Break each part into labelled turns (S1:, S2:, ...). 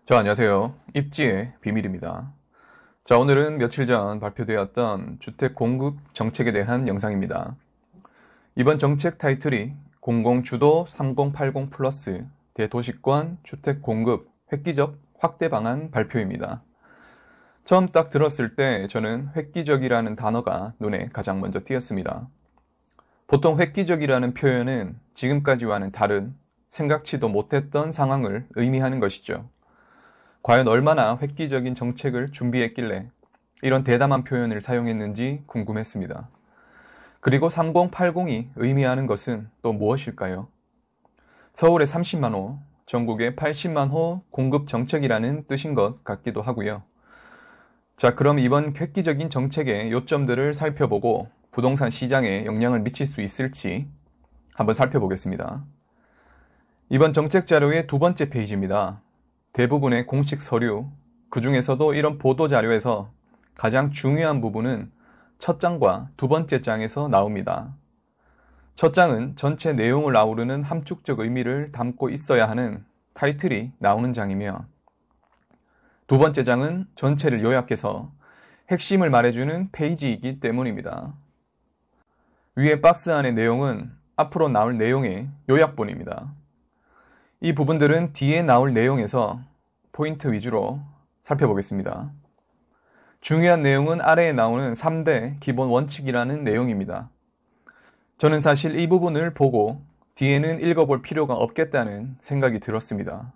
S1: 자, 안녕하세요. 입지의 비밀입니다. 자, 오늘은 며칠 전 발표되었던 주택 공급 정책에 대한 영상입니다. 이번 정책 타이틀이 공공주도 3080 플러스 대도시권 주택 공급 획기적 확대 방안 발표입니다. 처음 딱 들었을 때 저는 획기적이라는 단어가 눈에 가장 먼저 띄었습니다. 보통 획기적이라는 표현은 지금까지와는 다른 생각지도 못했던 상황을 의미하는 것이죠. 과연 얼마나 획기적인 정책을 준비했길래 이런 대담한 표현을 사용했는지 궁금했습니다. 그리고 3080이 의미하는 것은 또 무엇일까요? 서울에 30만 호, 전국에 80만 호 공급 정책이라는 뜻인 것 같기도 하고요. 자, 그럼 이번 획기적인 정책의 요점들을 살펴보고 부동산 시장에 영향을 미칠 수 있을지 한번 살펴보겠습니다. 이번 정책 자료의 두 번째 페이지입니다. 대부분의 공식 서류, 그 중에서도 이런 보도자료에서 가장 중요한 부분은 첫 장과 두 번째 장에서 나옵니다. 첫 장은 전체 내용을 아우르는 함축적 의미를 담고 있어야 하는 타이틀이 나오는 장이며, 두 번째 장은 전체를 요약해서 핵심을 말해주는 페이지이기 때문입니다. 위에 박스 안의 내용은 앞으로 나올 내용의 요약본입니다. 이 부분들은 뒤에 나올 내용에서 포인트 위주로 살펴보겠습니다. 중요한 내용은 아래에 나오는 3대 기본 원칙이라는 내용입니다. 저는 사실 이 부분을 보고 뒤에는 읽어볼 필요가 없겠다는 생각이 들었습니다.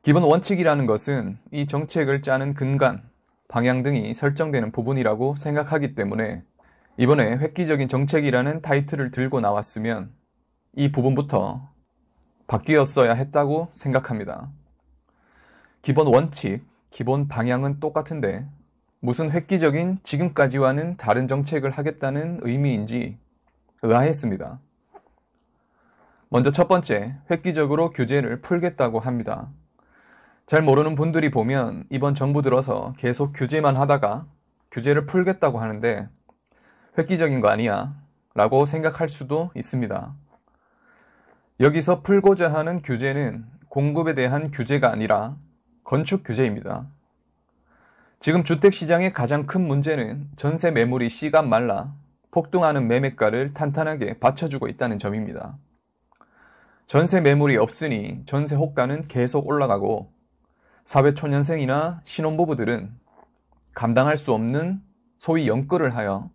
S1: 기본 원칙이라는 것은 이 정책을 짜는 근간, 방향 등이 설정되는 부분이라고 생각하기 때문에 이번에 획기적인 정책이라는 타이틀을 들고 나왔으면 이 부분부터 바뀌었어야 했다고 생각합니다. 기본 원칙, 기본 방향은 똑같은데 무슨 획기적인 지금까지와는 다른 정책을 하겠다는 의미인지 의아했습니다. 먼저 첫 번째, 획기적으로 규제를 풀겠다고 합니다. 잘 모르는 분들이 보면 이번 정부 들어서 계속 규제만 하다가 규제를 풀겠다고 하는데 획기적인 거 아니야? 라고 생각할 수도 있습니다. 여기서 풀고자 하는 규제는 공급에 대한 규제가 아니라 건축 규제입니다. 지금 주택시장의 가장 큰 문제는 전세 매물이 씨가 말라 폭등하는 매매가를 탄탄하게 받쳐주고 있다는 점입니다. 전세 매물이 없으니 전세 호가는 계속 올라가고 사회초년생이나 신혼부부들은 감당할 수 없는 소위 연끌을 하여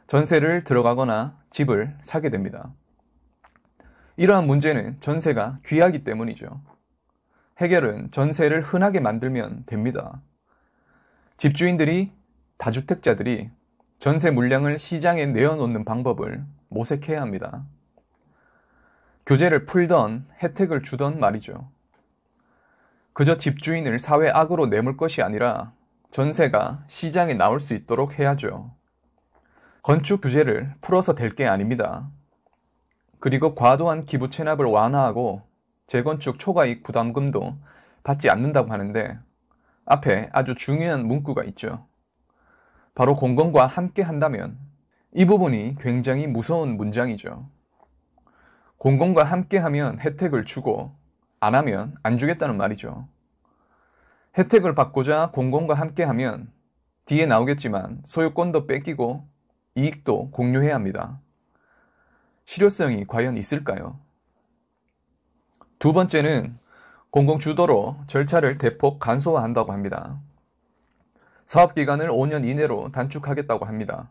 S1: 전세를 들어가거나 집을 사게 됩니다. 이러한 문제는 전세가 귀하기 때문이죠. 해결은 전세를 흔하게 만들면 됩니다. 집주인들이, 다주택자들이 전세 물량을 시장에 내어놓는 방법을 모색해야 합니다. 규제를 풀던 혜택을 주던 말이죠. 그저 집주인을 사회 악으로 내몰 것이 아니라 전세가 시장에 나올 수 있도록 해야죠. 건축 규제를 풀어서 될 게 아닙니다. 그리고 과도한 기부 체납을 완화하고 재건축 초과이익 부담금도 받지 않는다고 하는데 앞에 아주 중요한 문구가 있죠. 바로 공공과 함께 한다면 이 부분이 굉장히 무서운 문장이죠. 공공과 함께 하면 혜택을 주고 안 하면 안 주겠다는 말이죠. 혜택을 받고자 공공과 함께 하면 뒤에 나오겠지만 소유권도 뺏기고 이익도 공유해야 합니다. 실효성이 과연 있을까요? 두 번째는 공공주도로 절차를 대폭 간소화한다고 합니다. 사업기간을 5년 이내로 단축하겠다고 합니다.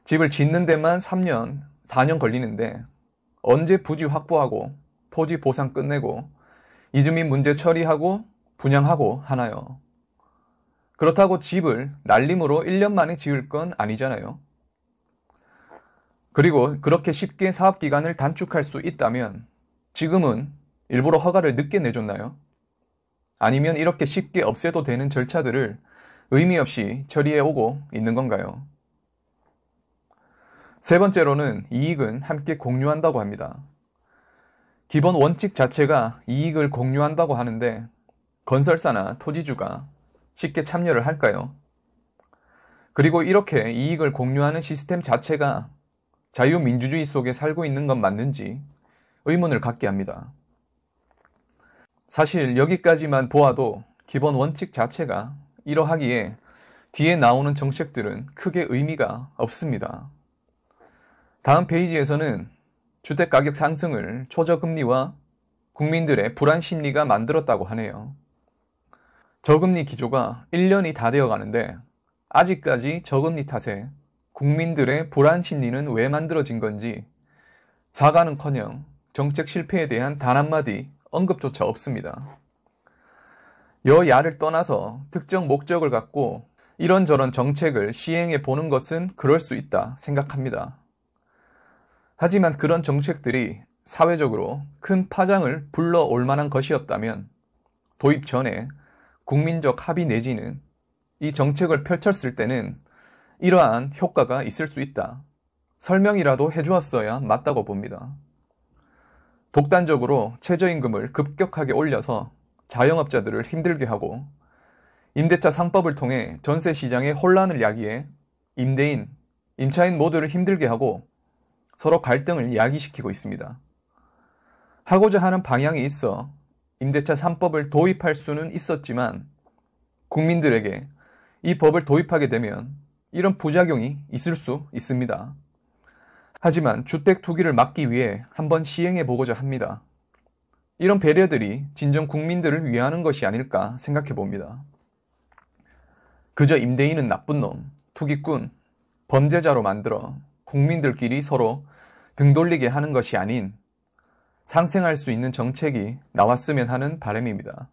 S1: 집을 짓는 데만 3년, 4년 걸리는데 언제 부지 확보하고 토지 보상 끝내고 이주민 문제 처리하고 분양하고 하나요? 그렇다고 집을 날림으로 1년 만에 지을 건 아니잖아요. 그리고 그렇게 쉽게 사업기간을 단축할 수 있다면 지금은 일부러 허가를 늦게 내줬나요? 아니면 이렇게 쉽게 없애도 되는 절차들을 의미 없이 처리해오고 있는 건가요? 세 번째로는 이익은 함께 공유한다고 합니다. 기본 원칙 자체가 이익을 공유한다고 하는데 건설사나 토지주가 쉽게 참여를 할까요? 그리고 이렇게 이익을 공유하는 시스템 자체가 자유민주주의 속에 살고 있는 건 맞는지 의문을 갖게 합니다. 사실 여기까지만 보아도 기본 원칙 자체가 이러하기에 뒤에 나오는 정책들은 크게 의미가 없습니다. 다음 페이지에서는 주택가격 상승을 초저금리와 국민들의 불안 심리가 만들었다고 하네요. 저금리 기조가 1년이 다 되어 가는데 아직까지 저금리 탓에 국민들의 불안 심리는 왜 만들어진 건지 사과는커녕 정책 실패에 대한 단 한마디 언급조차 없습니다. 여야를 떠나서 특정 목적을 갖고 이런저런 정책을 시행해 보는 것은 그럴 수 있다 생각합니다. 하지만 그런 정책들이 사회적으로 큰 파장을 불러올 만한 것이었다면 도입 전에 국민적 합의 내지는 이 정책을 펼쳤을 때는 이러한 효과가 있을 수 있다. 설명이라도 해주었어야 맞다고 봅니다. 독단적으로 최저임금을 급격하게 올려서 자영업자들을 힘들게 하고 임대차 3법을 통해 전세 시장의 혼란을 야기해 임대인, 임차인 모두를 힘들게 하고 서로 갈등을 야기시키고 있습니다. 하고자 하는 방향이 있어 임대차 3법을 도입할 수는 있었지만 국민들에게 이 법을 도입하게 되면 이런 부작용이 있을 수 있습니다. 하지만 주택 투기를 막기 위해 한번 시행해 보고자 합니다. 이런 배려들이 진정 국민들을 위하는 것이 아닐까 생각해 봅니다. 그저 임대인은 나쁜 놈, 투기꾼, 범죄자로 만들어 국민들끼리 서로 등 돌리게 하는 것이 아닌 상생할 수 있는 정책이 나왔으면 하는 바람입니다.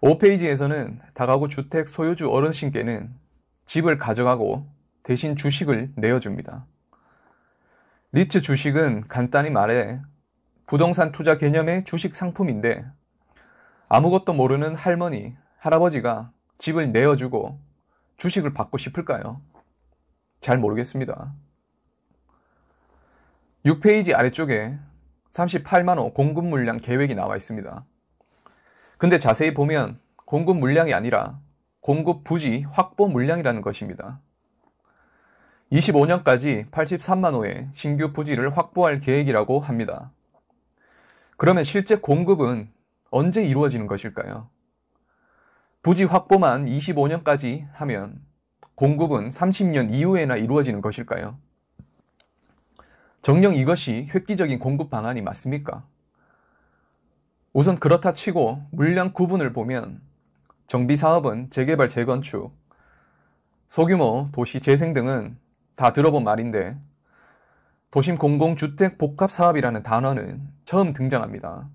S1: 5페이지에서는 다가구 주택 소유주 어르신께는 집을 가져가고 대신 주식을 내어줍니다. 리츠 주식은 간단히 말해 부동산 투자 개념의 주식 상품인데 아무것도 모르는 할머니, 할아버지가 집을 내어주고 주식을 받고 싶을까요? 잘 모르겠습니다. 6페이지 아래쪽에 38만 호 공급 물량 계획이 나와 있습니다. 근데 자세히 보면 공급 물량이 아니라 공급 부지 확보 물량이라는 것입니다. 25년까지 83만 호의 신규 부지를 확보할 계획이라고 합니다. 그러면 실제 공급은 언제 이루어지는 것일까요? 부지 확보만 25년까지 하면 공급은 30년 이후에나 이루어지는 것일까요? 정녕 이것이 획기적인 공급 방안이 맞습니까? 우선 그렇다 치고 물량 구분을 보면 정비사업은 재개발, 재건축, 소규모 도시 재생 등은 다 들어본 말인데 도심 공공주택 복합사업이라는 단어는 처음 등장합니다.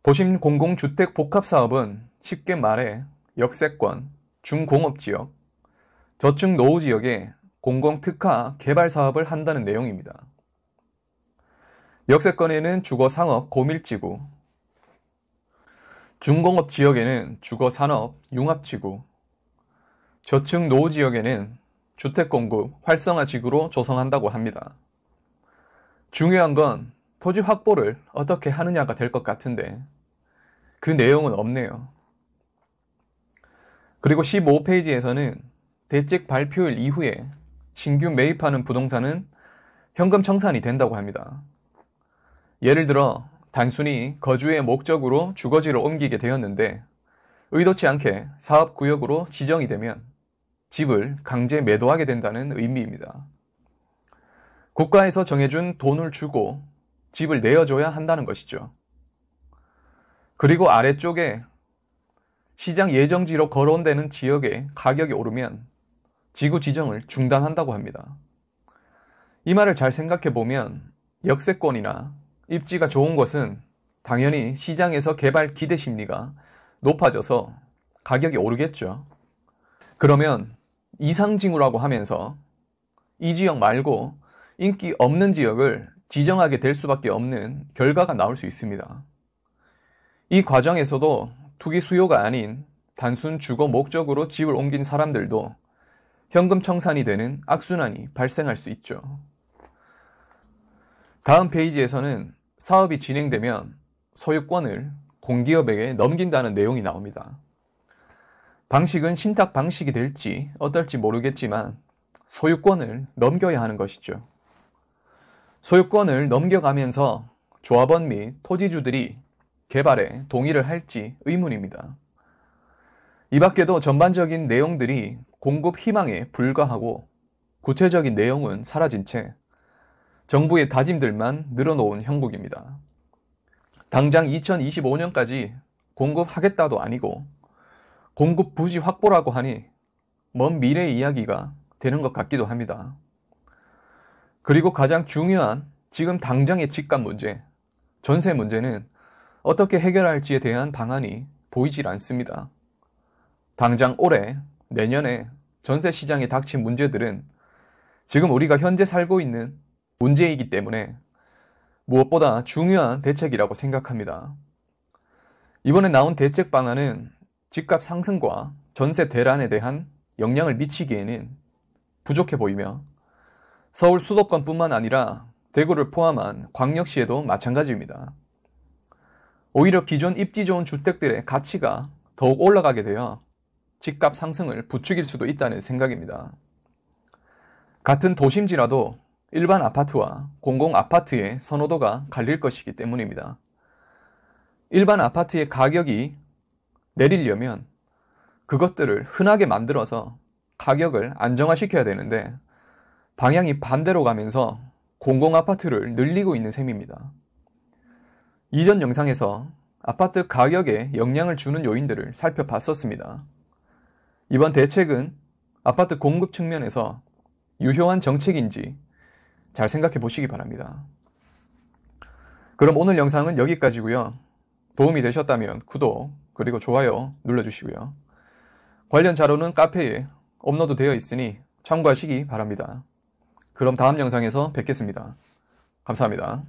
S1: 도심 공공주택 복합사업은 쉽게 말해 역세권, 중공업지역, 저층 노후지역에 공공특화 개발사업을 한다는 내용입니다. 역세권에는 주거상업 고밀지구, 중공업지역에는 주거산업 융합지구, 저층 노후지역에는 주택공급 활성화지구로 조성한다고 합니다. 중요한 건 토지 확보를 어떻게 하느냐가 될 것 같은데 그 내용은 없네요. 그리고 15페이지에서는 대책 발표일 이후에 신규 매입하는 부동산은 현금 청산이 된다고 합니다. 예를 들어 단순히 거주의 목적으로 주거지를 옮기게 되었는데 의도치 않게 사업구역으로 지정이 되면 집을 강제 매도하게 된다는 의미입니다. 국가에서 정해준 돈을 주고 집을 내어줘야 한다는 것이죠. 그리고 아래쪽에 시장 예정지로 거론되는 지역에 가격이 오르면 지구 지정을 중단한다고 합니다. 이 말을 잘 생각해 보면 역세권이나 입지가 좋은 곳은 당연히 시장에서 개발 기대 심리가 높아져서 가격이 오르겠죠. 그러면 이상징후라고 하면서 이 지역 말고 인기 없는 지역을 지정하게 될 수밖에 없는 결과가 나올 수 있습니다. 이 과정에서도 투기 수요가 아닌 단순 주거 목적으로 집을 옮긴 사람들도 현금 청산이 되는 악순환이 발생할 수 있죠. 다음 페이지에서는 사업이 진행되면 소유권을 공기업에게 넘긴다는 내용이 나옵니다. 방식은 신탁 방식이 될지 어떨지 모르겠지만 소유권을 넘겨야 하는 것이죠. 소유권을 넘겨가면서 조합원 및 토지주들이 개발에 동의를 할지 의문입니다. 이 밖에도 전반적인 내용들이 공급 희망에 불과하고 구체적인 내용은 사라진 채 정부의 다짐들만 늘어놓은 형국입니다. 당장 2025년까지 공급하겠다도 아니고 공급 부지 확보라고 하니 먼 미래 이야기가 되는 것 같기도 합니다. 그리고 가장 중요한 지금 당장의 집값 문제, 전세 문제는 어떻게 해결할지에 대한 방안이 보이질 않습니다. 당장 올해, 내년에 전세 시장에 닥친 문제들은 지금 우리가 현재 살고 있는 문제이기 때문에 무엇보다 중요한 대책이라고 생각합니다. 이번에 나온 대책 방안은 집값 상승과 전세 대란에 대한 영향을 미치기에는 부족해 보이며 서울 수도권뿐만 아니라 대구를 포함한 광역시에도 마찬가지입니다. 오히려 기존 입지 좋은 주택들의 가치가 더욱 올라가게 되어 집값 상승을 부추길 수도 있다는 생각입니다. 같은 도심지라도 일반 아파트와 공공 아파트의 선호도가 갈릴 것이기 때문입니다. 일반 아파트의 가격이 내리려면 그것들을 흔하게 만들어서 가격을 안정화시켜야 되는데 방향이 반대로 가면서 공공 아파트를 늘리고 있는 셈입니다. 이전 영상에서 아파트 가격에 영향을 주는 요인들을 살펴봤었습니다. 이번 대책은 아파트 공급 측면에서 유효한 정책인지 잘 생각해 보시기 바랍니다. 그럼 오늘 영상은 여기까지고요. 도움이 되셨다면 구독 그리고 좋아요 눌러주시고요. 관련 자료는 카페에 업로드 되어 있으니 참고하시기 바랍니다. 그럼 다음 영상에서 뵙겠습니다. 감사합니다.